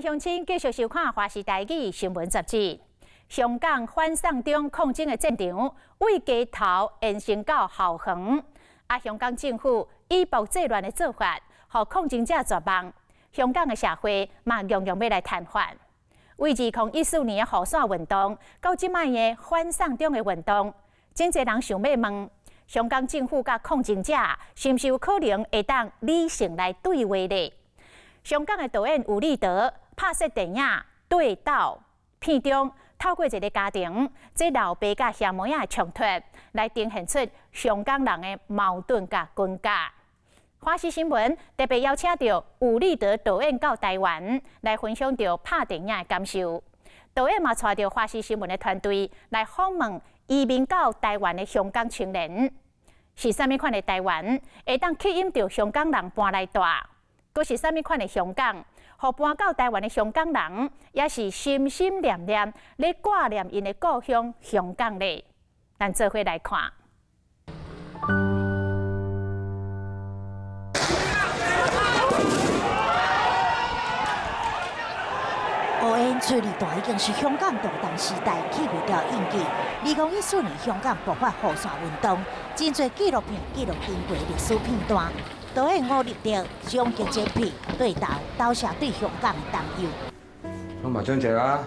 迎乡亲继续收看《华视台语新闻杂志》。香港反送中抗争的战场，为街头延伸到后巷。香港政府以暴制乱的做法，让抗争者绝望。香港的社会嘛，样样要来谈判。为2014年的雨伞运动到即摆的反送中的运动，真侪人想要问：香港政府甲抗争者是毋是有可能会当理性来对话呢？香港的导演吴立德拍摄电影《对倒》片中，透过一个家庭，这老爸甲兄妹仔的冲突，来呈现出香港人的矛盾甲困架。华视新闻特别邀请到吴立德导演到台湾，来分享到拍电影的感受。导演嘛带着华视新闻的团队来访问移民到台湾的香港青年，是啥物款的台湾会当吸引到香港人搬来住？佫是啥物款的香港，互搬到台湾的香港人也是心心念念咧挂念因的故乡香港咧。咱做伙来看。乌烟翠绿大已经是香港动荡时代去不掉印记。2014年香港爆发雨伞运动，真侪纪录片记录珍贵历史片段。导演吴立德将经济片对倒投射对香港的担忧。攞埋張借啦，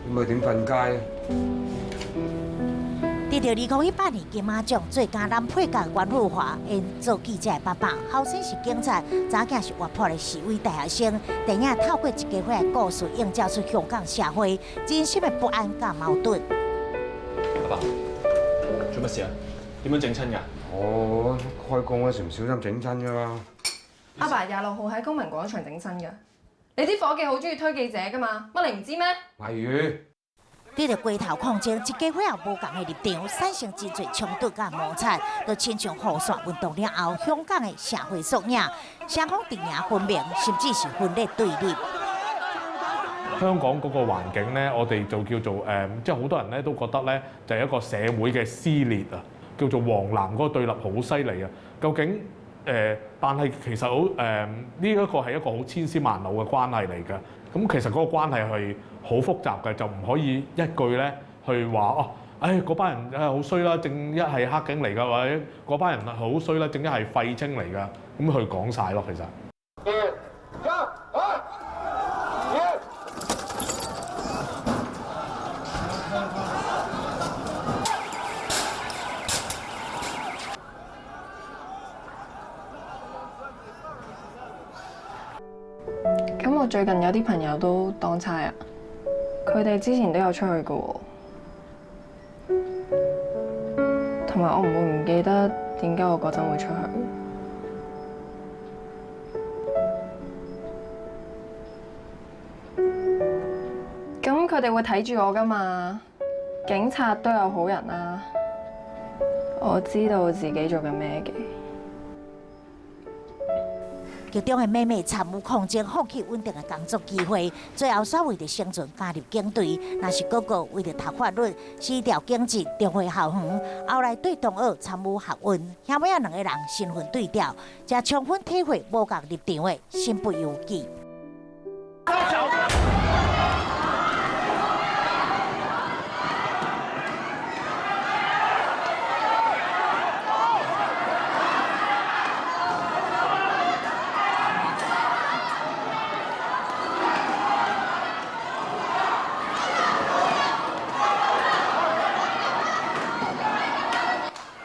咁佢點瞓街？得到2018年金馬獎最佳男配角阮富華，因做記者的爸爸，後生是警察，早囝是活潑的示威大學生。電影透過一家伙的故事，映照出香港社會真實的不安甲矛盾。阿爸，做乜事啊？點樣整親㗎？我開工嗰時唔小心整親㗎啦。阿爸26號喺公民廣場整親㗎。你啲伙計好中意推記者㗎嘛？乜你唔知咩？例如，對着街頭抗爭，一家伙也無共的立場，產生真濟衝突甲摩擦，都親像雨傘運動了後，香港的社會縮影，雙方陣營分明，甚至是分裂對立。香港嗰個環境咧，我哋就叫做即係好多人咧都覺得咧，就係一個社會嘅撕裂啊，叫做黃藍嗰個對立好犀利啊。究竟但係其實好呢一個係一個好千絲萬縷嘅關係嚟㗎。咁其實嗰個關係係好複雜嘅，就唔可以一句咧去話哦，嗰班人好衰啦，正一係黑警嚟㗎，或者嗰班人好衰啦，正一係廢青嚟㗎，咁去講晒咯，其實。咁我最近有啲朋友都當差啊，佢哋之前都有出去過喎，同埋我唔會唔記得點解我嗰陣會出去。咁佢哋會睇住我㗎嘛，警察都有好人啊，我知道自己做緊咩嘅。劇中的妹妹參與抗爭，放棄穩定的工作機會，最後煞為了生存加入警隊。若是哥哥為了讀法律，辭掉警職，重回校園，後來對同學參與學運，兄妹仔兩個人身份對調，才充分體會無共立場的身不由己。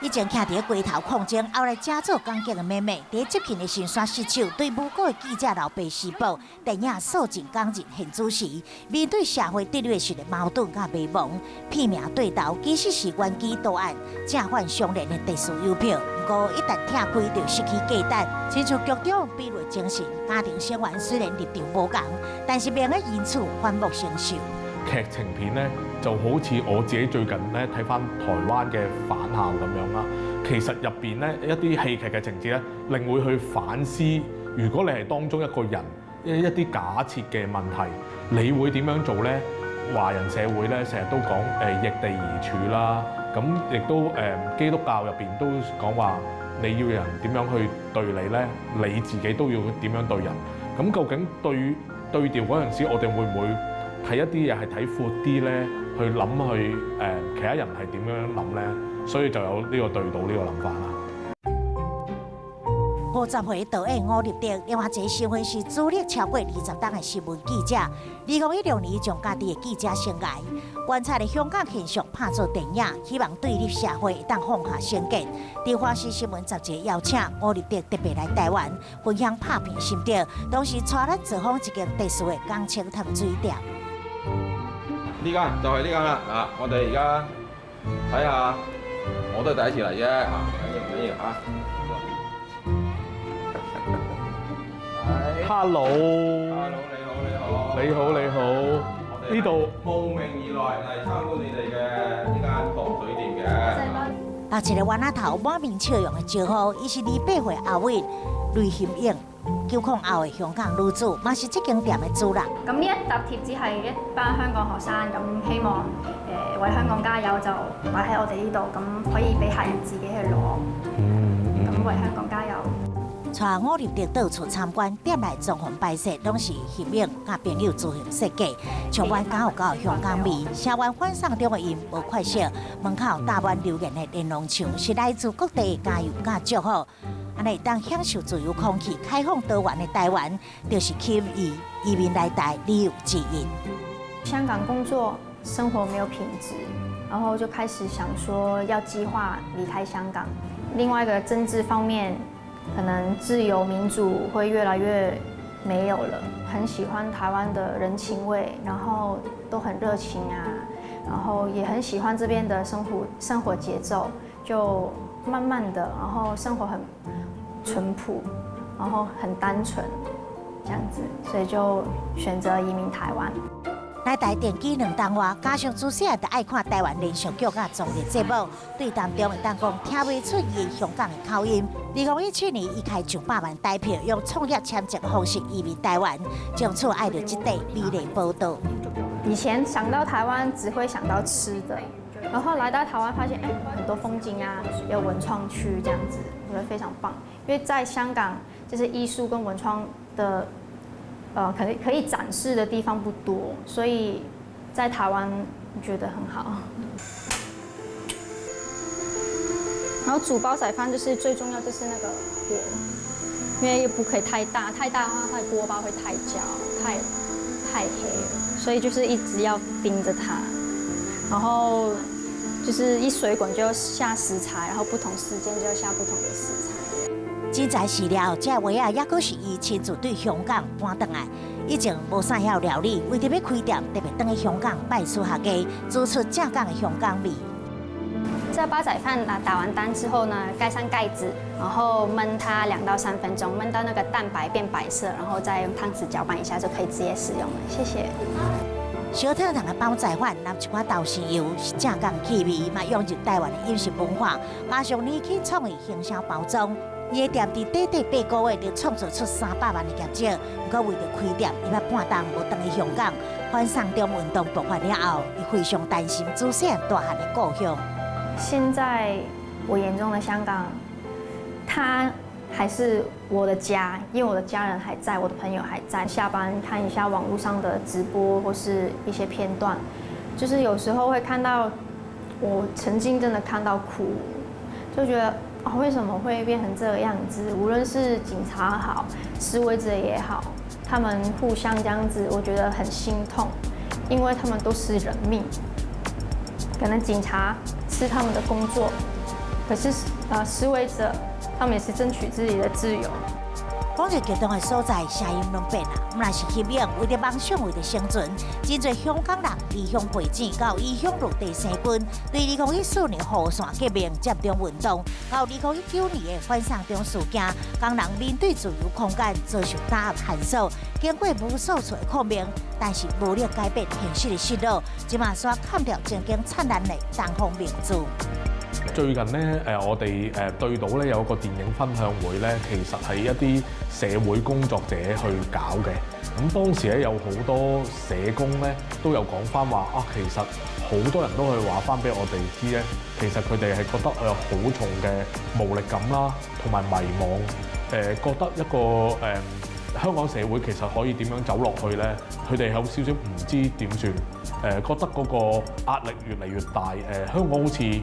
以前徛伫街頭抗爭，後來假做港警的妹妹，在接近的新山失手，對無辜的記者老爸施暴。電影掃盡港人現主時，面對社會對立式的矛盾甲迷茫，片名對倒其實是冤機倒案，正反相連的特殊郵票。不過一旦聽開，就失去價值。親像劇中比喻精神，家庭成員雖然立場無同，但是命運因此反目成仇。劇情片咧就好似我自己最近咧睇翻台灣嘅返校咁樣啦。其實入邊咧一啲戲劇嘅情節咧，令會去反思，如果你係當中一個人一啲假設嘅問題，你會點樣做咧？華人社會咧成日都講易地而處啦，咁亦都基督教入邊都講話你要人點樣去對你咧，你自己都要點樣對人。咁究竟對對調嗰陣時，我哋會唔會睇一啲嘢係睇闊啲咧？去諗去其他人係點樣諗咧？所以就有呢個對賭呢個諗法啦。50歲導演吳立德，另外一個身份是資歷超過20檔的新聞記者。2016年將家己的記者生涯觀察的香港現象拍做電影，希望對立社會當放下成見。在華視新聞雜誌邀請吳立德特別來台灣分享拍片心得，同時帶咱造訪一間特殊的江青糖水店。呢間就係呢間啦，啊！我哋而家睇下，我都係第一次嚟啫，啊！唔緊要嚇。Hello， 你好。呢度慕名而來嚟參觀你哋嘅呢間糖水店嘅。啊，一個灣仔頭滿面笑容的招呼，伊是28歲後位雷欣穎，90後的香港女子，嘛是這間店的主人。咁呢一沓貼紙係一班香港學生，咁希望為香港加油，就擺喺我哋呢度，咁可以俾客人自己去攞。咁為香港加油。帶吳立德到處參觀，店內裝潢擺設攏是欣穎甲朋友自行設計，充滿剛好香港味。城灣反送中的音無快閃，門口大滿留言的連儂牆，是來自各地加油甲祝福。安尼當享受自由空氣、開放多元的台灣，就是吸引移民來台理由之一。香港工作生活沒有品質，然後就開始想說要計劃離開香港。另外一個政治方面，可能自由民主會越來越沒有了。很喜歡台灣的人情味，然後都很熱情啊，然後也很喜歡這邊的生活節奏，就慢慢的，然後生活很淳樸，然後很單純，這樣子，所以就選擇移民台灣。來台電機2檔外，加上自細就愛看台灣連續劇甲綜藝節目，對當中會當講聽袂出伊香港的口音。2017年，伊開上100萬台票，用創業簽證方式移民台灣，從此愛到這地美麗寶島。以前想到台灣只會想到吃的，然後來到台灣發現，很多風景啊，有文創區這樣子，我覺得非常棒。因為在香港，就是藝術跟文創的。可以展示的地方不多，所以在台灣覺得很好。然後煮煲仔飯就是最重要，就是那個火，因為又不可以太大，太大的話，它的鍋巴會太焦、太黑了，所以就是一直要盯着它。然後就是一水滾就要下食材，然後不同時間就要下不同的食材。真材實料，這位啊，也佫是伊親自對香港搬轉來，以前無啥曉料理，為着要開店，特別轉去香港拜師學藝，做出正港的香港味。這煲仔飯打完單之後呢，蓋上蓋子，然後燜它2到3分鐘，燜到那個蛋白變白色，然後再用湯匙攪拌一下就可以直接使用了。謝謝。小特糖的煲仔飯，淋一塊豆豉油，是正港氣味，嘛融入台灣的飲食文化，加上年輕創意形象包裝。伊的店佇短短8個月就創造出300萬的業績，不過為了開店，伊捌半檔無轉去香港。反送中運動爆發了後，伊非常擔心自細大漢的故鄉。現在我眼中的香港，它還是我的家，因為我的家人還在，我的朋友還在。下班看一下網絡上的直播或是一些片段，就是有時候會看到，我曾經真的看到哭，就覺得。為什麼會變成這個樣子？無論是警察好，示威者也好，他們互相這樣子，我覺得很心痛，因為他們都是人命。可能警察是他們的工作，可是示威者，他們也是爭取自己的自由。講到激動的所在，聲音攏變啦。毋但是欣穎為着夢想，為着生存，真濟香港人離鄉背井，到異鄉落地生根。對2014年雨傘革命佔中運動，到2019年的反送中事件，港人面對自由空間遭受打壓限縮，經過無數次的抗命，但是無力改變現實的失落，即馬煞砍掉曾經燦爛的東方明珠。最近咧，我哋對賭咧有一個電影分享會咧，其實係一啲社會工作者去搞嘅。咁當時咧有好多社工咧都有講翻話啊，其實好多人都去話翻俾我哋知咧，其實佢哋係覺得好重嘅無力感啦，同埋迷惘。覺得一個香港社會其實可以點樣走落去咧？佢哋有少少唔知點算，覺得嗰個壓力越嚟越大。香港好似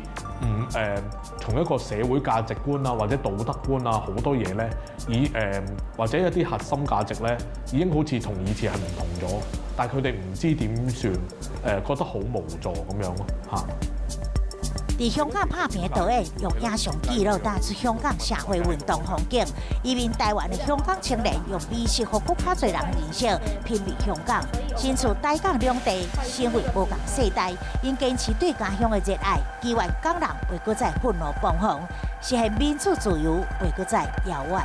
從一個社會價值觀啊，或者道德觀啊，好多嘢咧，或者一啲核心價值咧，已經好似同以前係唔同咗。但係佢哋唔知點算，覺得好無助咁樣咯嚇。在香港拍片的導演用影像記錄帶出香港社會運動風景，移民台灣的香港青年用美食和更加多人認識，品味香港，身處台港兩地，身為無共世代，因堅持對家鄉的熱愛，希望港人會擱再奮鬥幫忙，實現民主自由會擱再遙遠。